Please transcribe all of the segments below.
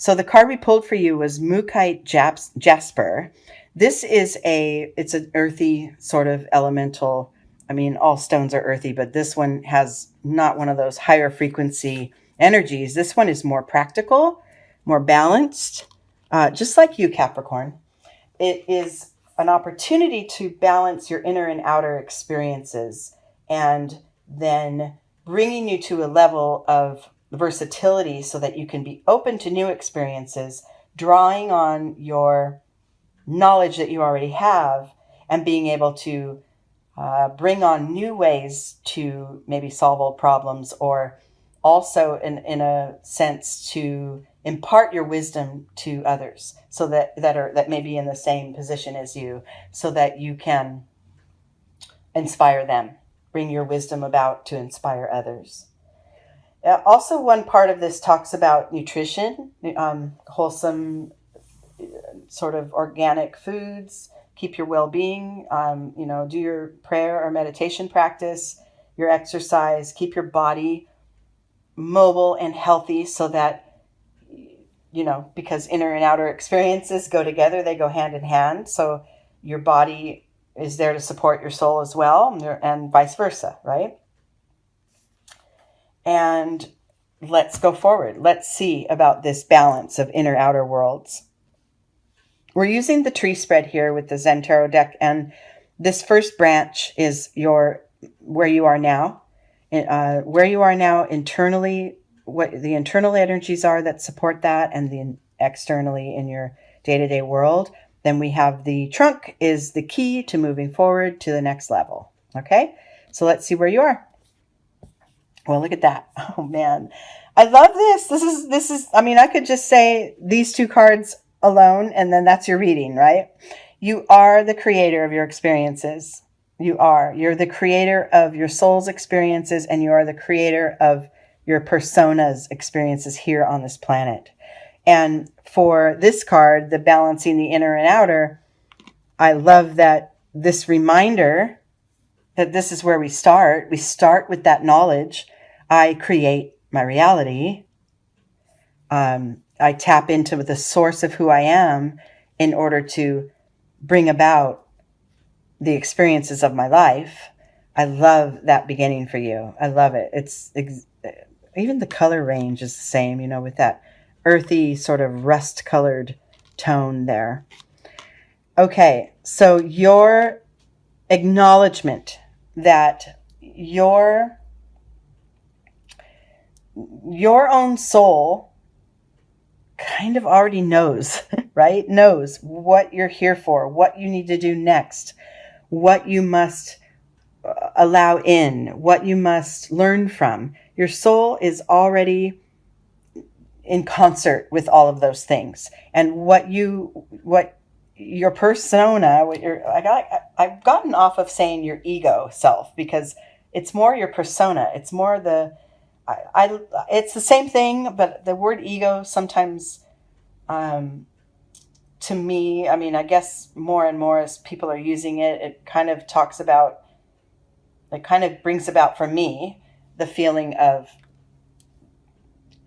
So the card we pulled for you was Mookite Jasper. This is it's an earthy sort of elemental. I mean, all stones are earthy, but this one has not one of those higher frequency energies. This one is more practical, more balanced, just like you, Capricorn. It is an opportunity to balance your inner and outer experiences, and then bringing you to a level of versatility so that you can be open to new experiences, drawing on your knowledge that you already have and being able to bring on new ways to maybe solve old problems, or also in a sense to impart your wisdom to others, so that may be in the same position as you, so that you can inspire them, bring your wisdom about to inspire others. Also, one part of this talks about nutrition, wholesome, sort of organic foods, keep your well-being, do your prayer or meditation practice, your exercise, keep your body mobile and healthy, so that, because inner and outer experiences go together, they go hand in hand. So your body is there to support your soul as well, and vice versa, right? And let's go forward. Let's see about this balance of inner outer worlds. We're using the tree spread here with the Zen Tarot deck, and this first branch is where you are now. Where you are now internally, what the internal energies are that support that, and the externally in your day-to-day world. Then we have the trunk is the key to moving forward to the next level. Okay, so let's see where you are. Well, look at that. Oh man, I love this. This is, I mean, I could just say these two cards alone, and then that's your reading, right? You are the creator of your experiences. You're the creator of your soul's experiences, and you are the creator of your persona's experiences here on this planet. And for this card, the balancing the inner and outer, I love that this reminder that this is where we start. We start with that knowledge. I create my reality. I tap into the source of who I am in order to bring about the experiences of my life. I love that beginning for you. I love it. Even the color range is the same, with that earthy sort of rust colored tone there. Okay, so your acknowledgement that your own soul kind of already knows, right? Knows what you're here for, what you need to do next, what you must allow in, what you must learn from. Your soul is already in concert with all of those things. And what your persona, I've gotten off of saying your ego self, because it's more your persona. It's more it's the same thing, but the word ego sometimes, to me, I mean, I guess more and more as people are using it, it kind of brings about for me the feeling of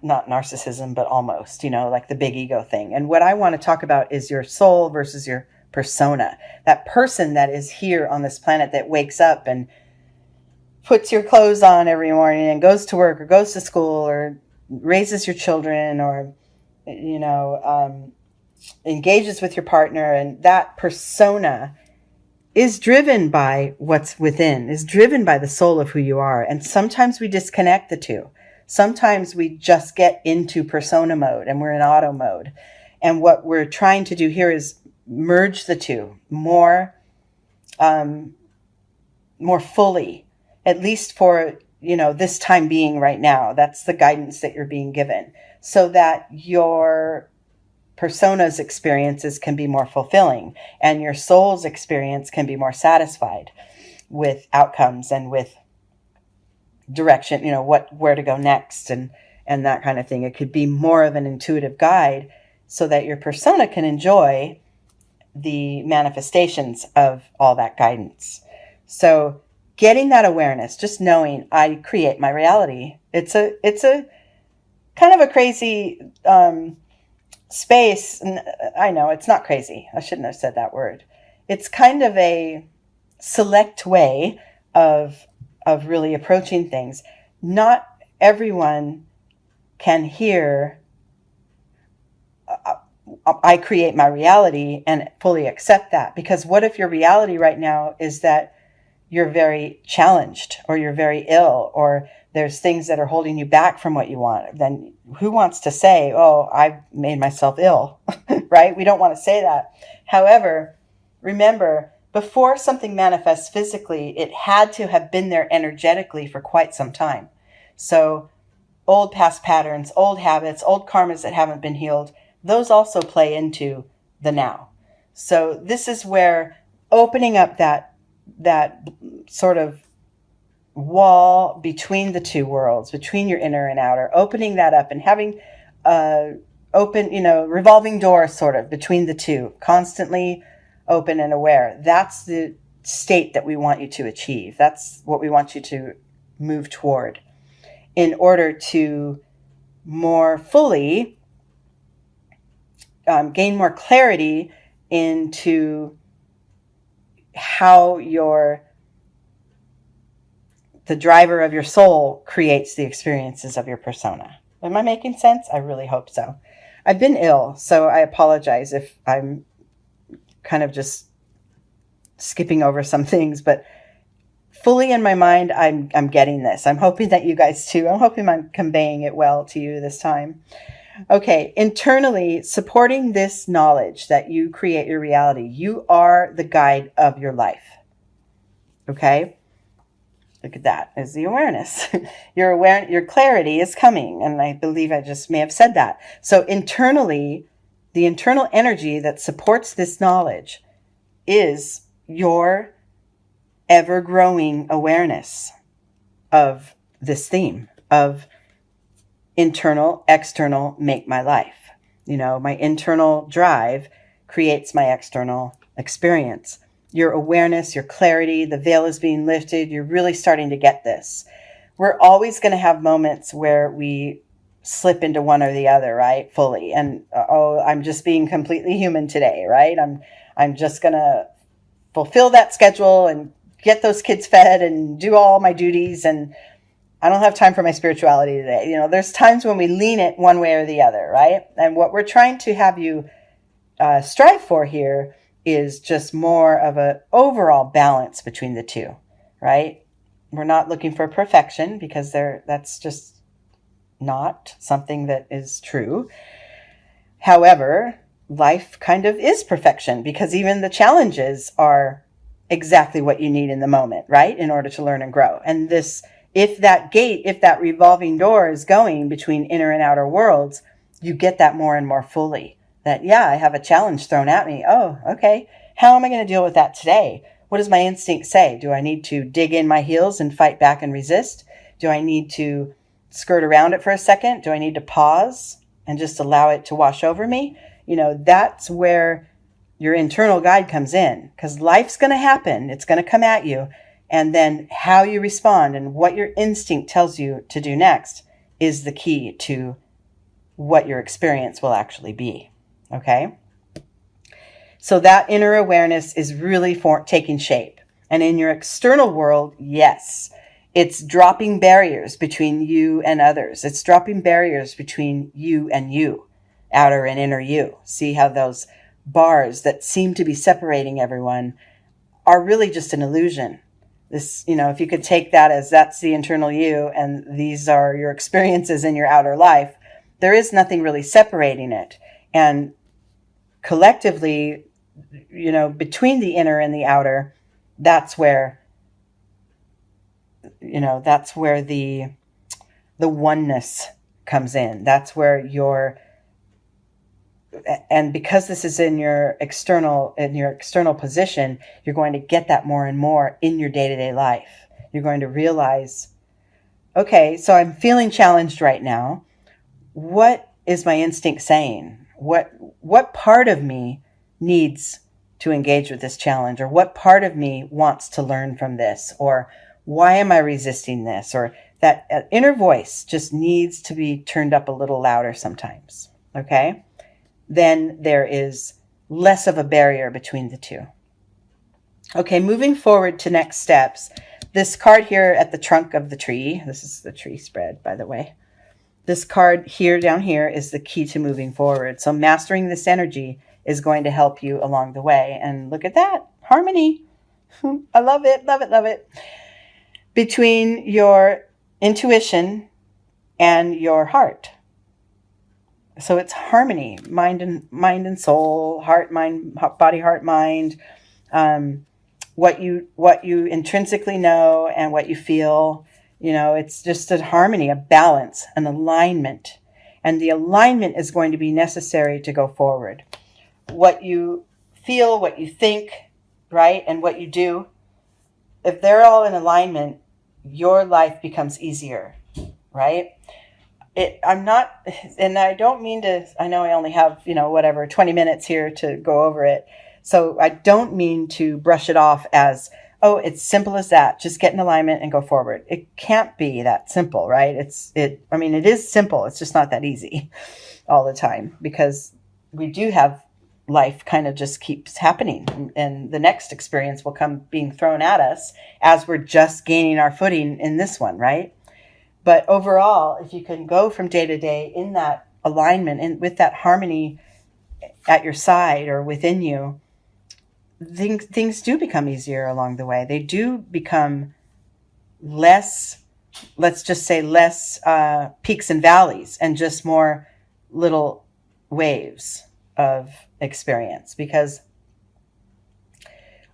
not narcissism, but almost, like the big ego thing. And what I want to talk about is your soul versus your persona, that person that is here on this planet that wakes up and puts your clothes on every morning and goes to work or goes to school or raises your children, or, engages with your partner. And that persona is driven by what's within, is driven by the soul of who you are. And sometimes we disconnect the two. Sometimes we just get into persona mode and we're in auto mode. And what we're trying to do here is merge the two more fully, at least for, this time being right now. That's the guidance that you're being given, so that your persona's experiences can be more fulfilling and your soul's experience can be more satisfied with outcomes and with direction, where to go next and that kind of thing. It could be more of an intuitive guide so that your persona can enjoy the manifestations of all that guidance. So getting that awareness, just knowing I create my reality. It's a kind of a crazy space, I know it's not crazy. I shouldn't have said that word. It's kind of a select way of really approaching things. Not everyone can hear I create my reality and fully accept that, because what if your reality right now is that you're very challenged, or you're very ill, or there's things that are holding you back from what you want? Then who wants to say, oh, I've made myself ill, right? We don't want to say that. However, remember, before something manifests physically, it had to have been there energetically for quite some time. So old past patterns, old habits, old karmas that haven't been healed, those also play into the now. So this is where opening up that sort of wall between the two worlds, between your inner and outer, opening that up and having open, revolving door sort of between the two, constantly open and aware. That's the state that we want you to achieve. That's what we want you to move toward in order to more fully gain more clarity into how the driver of your soul creates the experiences of your persona. Am I making sense? I really hope so. I've been ill, so I apologize if I'm kind of just skipping over some things, but fully in my mind, I'm getting this. I'm hoping that you guys too. I'm hoping I'm conveying it well to you this time. Okay, internally, supporting this knowledge that you create your reality. You are the guide of your life. Okay? Look at that, is the awareness. Your clarity is coming, and I believe I just may have said that. So internally, the internal energy that supports this knowledge is your ever-growing awareness of this theme of internal, external, make my life. My internal drive creates my external experience. Your awareness, your clarity, the veil is being lifted. You're really starting to get this. We're always going to have moments where we slip into one or the other, right? Fully. And, I'm just being completely human today, right? I'm just going to fulfill that schedule and get those kids fed and do all my duties, and I don't have time for my spirituality today. There's times when we lean it one way or the other, right? And what we're trying to have you strive for here is just more of an overall balance between the two, right? We're not looking for perfection, because that's just not something that is true. However, life kind of is perfection, because even the challenges are exactly what you need in the moment, right? In order to learn and grow. And if that revolving door is going between inner and outer worlds, you get that more and more fully. That, I have a challenge thrown at me. Oh, okay. How am I going to deal with that today? What does my instinct say? Do I need to dig in my heels and fight back and resist? Do I need to skirt around it for a second? Do I need to pause and just allow it to wash over me? That's where your internal guide comes in, because life's going to happen. It's going to come at you. And then how you respond and what your instinct tells you to do next is the key to what your experience will actually be. Okay? So that inner awareness is really taking shape. And in your external world, yes, it's dropping barriers between you and others. It's dropping barriers between you and you, outer and inner you. See how those bars that seem to be separating everyone are really just an illusion. This, if you could take that as that's the internal you and these are your experiences in your outer life, there is nothing really separating it. And collectively, between the inner and the outer, that's where the oneness comes in. That's where and because this is in your external position, you're going to get that more and more in your day-to-day life. You're going to realize, okay, so I'm feeling challenged right now. What is my instinct saying? What part of me needs to engage with this challenge? Or what part of me wants to learn from this? Or why am I resisting this? Or that inner voice just needs to be turned up a little louder sometimes. Okay? then there is less of a barrier between the two. Okay, moving forward to next steps. This card here at the trunk of the tree, this is the tree spread, by the way. This card here down here is the key to moving forward. So mastering this energy is going to help you along the way. And look at that, harmony. I love it, love it, love it. Between your intuition and your heart. So it's harmony, mind and soul, heart, mind, body, heart, mind. What you intrinsically know and what you feel, it's just a harmony, a balance, an alignment. And the alignment is going to be necessary to go forward. What you feel, what you think, right, and what you do, if they're all in alignment, your life becomes easier, right? I'm not, and I don't mean to, I know I only have, 20 minutes here to go over it. So I don't mean to brush it off as, oh, it's simple as that. Just get in alignment and go forward. It can't be that simple, right? It is simple. It's just not that easy all the time, because we do have life kind of just keeps happening, and the next experience will come being thrown at us as we're just gaining our footing in this one, right? But overall, if you can go from day to day in that alignment and with that harmony at your side or within you, things do become easier along the way. They do become less, let's just say less peaks and valleys, and just more little waves of experience. Because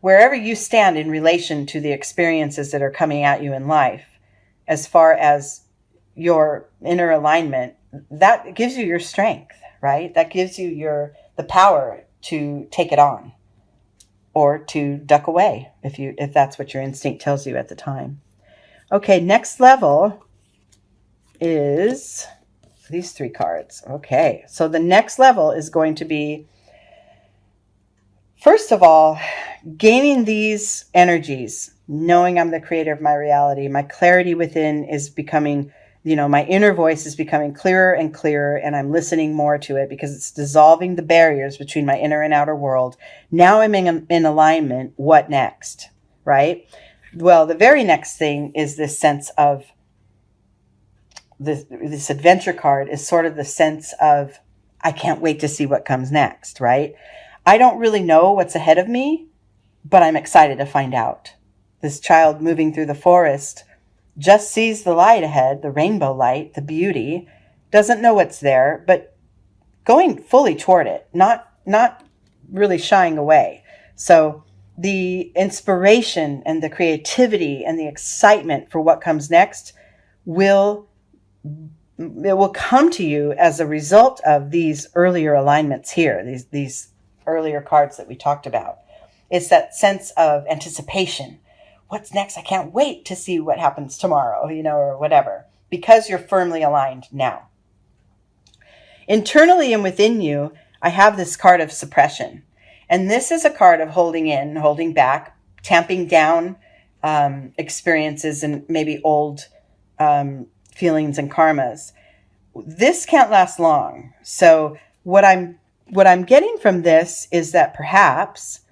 wherever you stand in relation to the experiences that are coming at you in life, as far as your inner alignment, that gives you your strength, right? That gives you the power to take it on, or to duck away if that's what your instinct tells you at the time. Okay, next level is these 3 cards. Okay, so the next level is going to be, first of all, gaining these energies, knowing I'm the creator of my reality. My clarity within is becoming, my inner voice is becoming clearer and clearer, and I'm listening more to it because it's dissolving the barriers between my inner and outer world. Now I'm in alignment. What next, right? Well, the very next thing is this sense of, this adventure card is sort of the sense of, I can't wait to see what comes next, right? I don't really know what's ahead of me, but I'm excited to find out. This child moving through the forest just sees the light ahead, the rainbow light, the beauty, doesn't know what's there, but going fully toward it, not really shying away. So the inspiration and the creativity and the excitement for what comes next will come to you as a result of these earlier alignments here, these earlier cards that we talked about. It's that sense of anticipation. What's next? I can't wait to see what happens tomorrow, or whatever, because you're firmly aligned now. Internally and within you, I have this card of suppression. And this is a card of holding in, holding back, tamping down experiences and maybe old feelings and karmas. This can't last long. So what I'm getting from this is that perhaps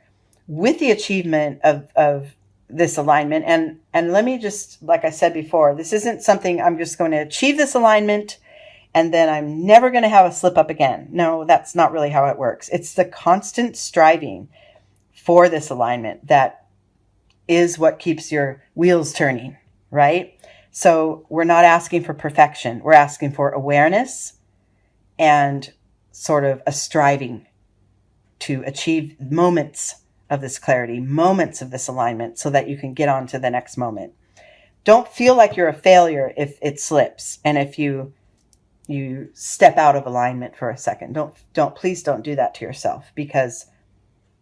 with the achievement of this alignment, and let me just, like I said before, this isn't something I'm just going to achieve this alignment and then I'm never going to have a slip up again. No, that's not really how it works. It's the constant striving for this alignment that is what keeps your wheels turning, right? So we're not asking for perfection. We're asking for awareness and sort of a striving to achieve moments of this clarity, moments of this alignment, so that you can get on to the next moment. Don't feel like you're a failure if it slips and if you step out of alignment for a second. Please don't do that to yourself, because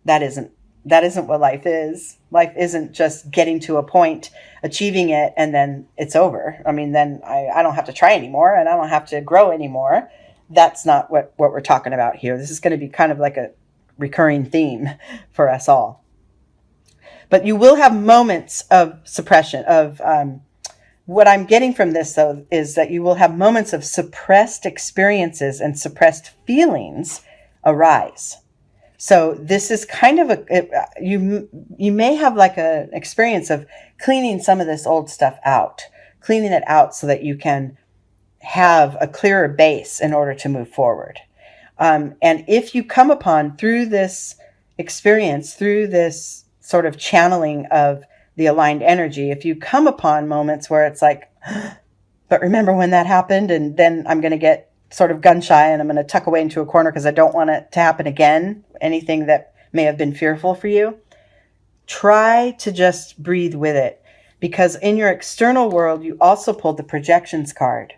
that isn't what life is. Life isn't just getting to a point, achieving it, and then it's over. I mean, then I don't have to try anymore and I don't have to grow anymore. That's not what we're talking about here. This is going to be kind of like a recurring theme for us all. But you will have moments of suppression, of what I'm getting from this, though, is that you will have moments of suppressed experiences and suppressed feelings arise. So this is kind of you may have like an experience of cleaning some of this old stuff out, cleaning it out so that you can have a clearer base in order to move forward. And if you come upon through this experience, through this sort of channeling of the aligned energy, if you come upon moments where it's like, but remember when that happened, and then I'm going to get sort of gun shy and I'm going to tuck away into a corner because I don't want it to happen again, anything that may have been fearful for you, try to just breathe with it. Because in your external world, you also pulled the projections card.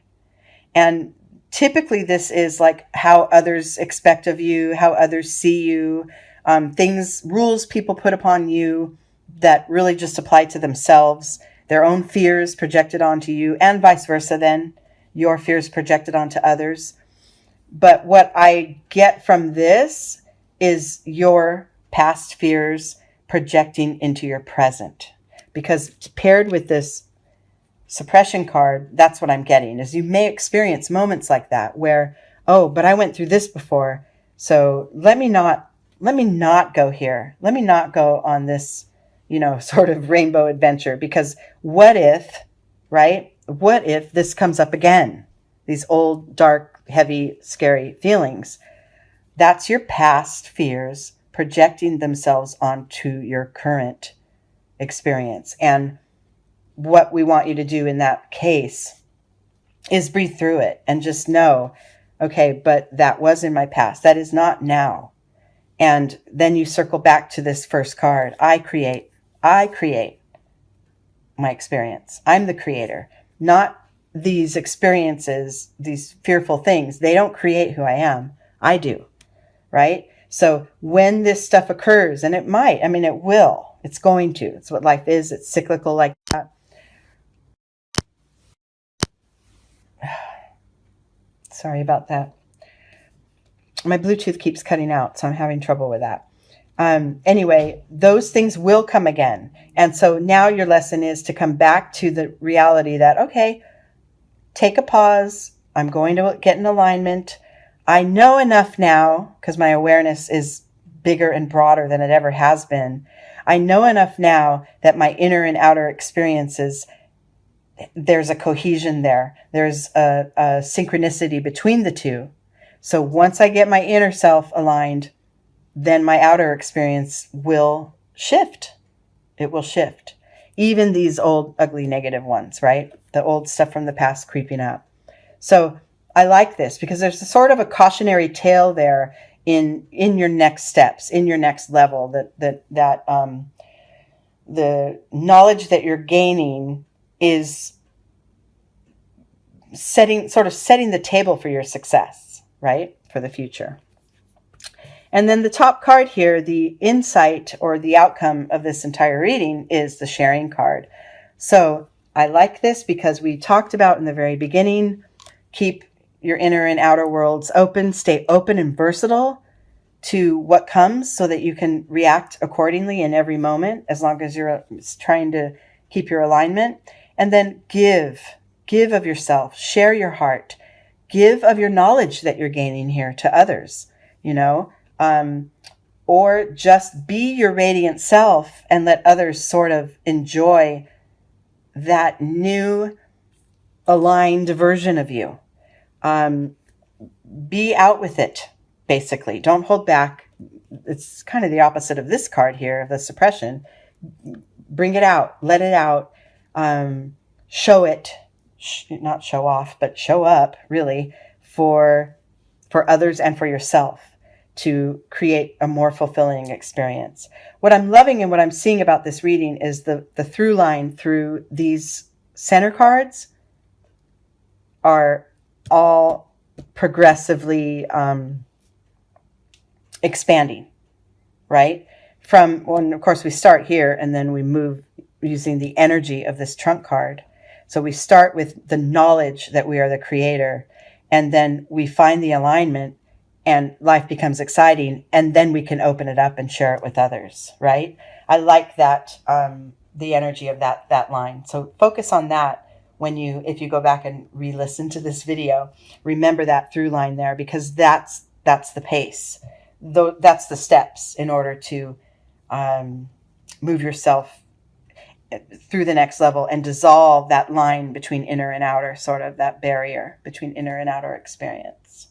And typically this is like how others expect of you, how others see you, rules people put upon you that really just apply to themselves, their own fears projected onto you, and vice versa then, your fears projected onto others. But what I get from this is your past fears projecting into your present. Because paired with this suppression card, that's what I'm getting, is you may experience moments like that where, oh, but I went through this before, so let me not go here. Let me not go on this, sort of rainbow adventure, because what if, right? What if this comes up again? These old, dark, heavy, scary feelings. That's your past fears projecting themselves onto your current experience. And what we want you to do in that case is breathe through it and just know, okay, but that was in my past. That is not now. And then you circle back to this first card. I create my experience. I'm the creator, not these experiences, these fearful things. They don't create who I am. I do, right? So when this stuff occurs, and it might, it will, it's going to, it's what life is. It's cyclical like that. Sorry about that. My Bluetooth keeps cutting out, so I'm having trouble with that. Anyway, those things will come again. And so now your lesson is to come back to the reality that, okay, take a pause. I'm going to get in alignment. I know enough now, because my awareness is bigger and broader than it ever has been. I know enough now that my inner and outer experiences, there's a cohesion there. There's a synchronicity between the two. So once I get my inner self aligned, then my outer experience will shift. It will shift. Even these old, ugly, negative ones, right? The old stuff from the past creeping up. So I like this because there's a sort of a cautionary tale there in your next steps, in your next level, that the knowledge that you're gaining is setting the table for your success, right? For the future. And then the top card here, the insight or the outcome of this entire reading, is the sharing card. So I like this because we talked about in the very beginning, keep your inner and outer worlds open, stay open and versatile to what comes so that you can react accordingly in every moment, as long as you're trying to keep your alignment. And then give of yourself, share your heart, give of your knowledge that you're gaining here to others, or just be your radiant self and let others sort of enjoy that new aligned version of you. Be out with it, basically. Don't hold back. It's kind of the opposite of this card here, the suppression. Bring it out, let it out, show it, not show off, but show up really for others and for yourself to create a more fulfilling experience. What I'm loving and what I'm seeing about this reading is the through line through these center cards are all progressively expanding, right? From when, of course, we start here and then we move using the energy of this trunk card. So we start with the knowledge that we are the creator, and then we find the alignment and life becomes exciting, and then we can open it up and share it with others, right? I like that, the energy of that line. So focus on that if you go back and re-listen to this video. Remember that through line there, because that's the pace. that's the steps in order to um, move yourself through the next level and dissolve that line between inner and outer, sort of that barrier between inner and outer experience.